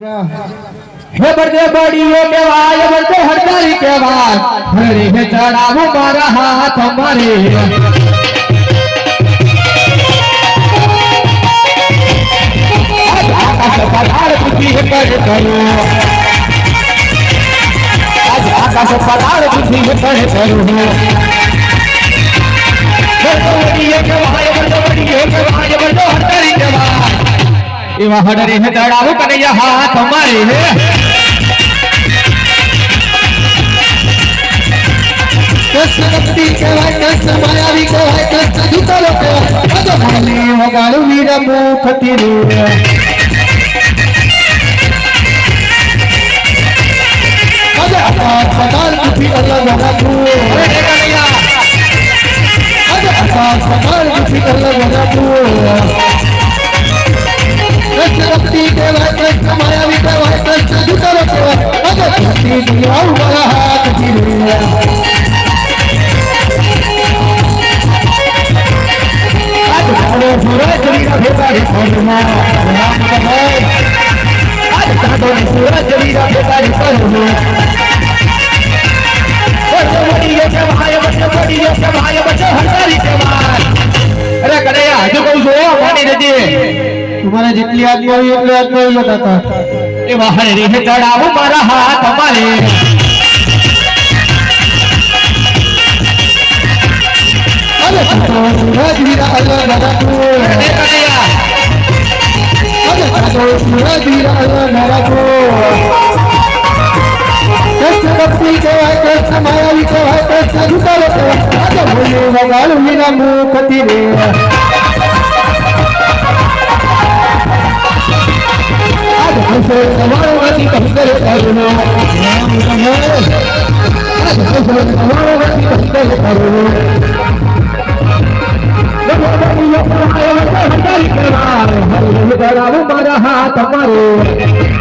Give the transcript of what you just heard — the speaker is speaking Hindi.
हे बड़े बड़ियों के वाय बड़े हड़ताली के वाय हरे हे चढ़ावो मारा हाथ हमारे आकाश पधार बुद्धि कर करो आज आकाश पधार बुद्धि कर करो बड़ियों के वाय बड़े हड़ताली के वाय एवा हडरे है दड़ाओ कन्हैया हाथ हमारे है कृष्ण के भाई कृष्ण मायावी के भाई कृष्ण दूतलो के भाई भाली वगाड़ू वीर मुख तिरु अरे आकाश पताल कुछ अलग रखू अरे कन्हैया अरे आकाश पताल कुछ अलग रखू कृष्ण के भाई कृष्ण मायावी के भाई कृष्ण दूतलो के भाई अगर कृष्ण दिया हुआ हाथ गिरे आज सारे सूरज वीरा भेदारी करना राम का भाई आज सारे सूरज वीरा भेदारी करना बड़े के भाई बच्चे हरताली के भाई अरे कन्हैया हजू कहूं छो मानी देजे तुम्हारे जितनी आदमी हुई उतने आदमी हुई बताता ये बाहर रे है चढ़ाओ मारा हाथ हमारे अरे सूरज वीरा अल्लाह दादा तू अरे कन्हैया अरे सूरज वीरा अल्लाह दादा तू कृष्ण भक्ति के है कृष्ण मायावी के है कृष्ण दूतलो के अरे भोले भगवान वीरा मुख तिरे ऐसे समारोह की कहकर करो राम कहो ऐसे समारोह की कहकर करो हमारे हाथ हमारे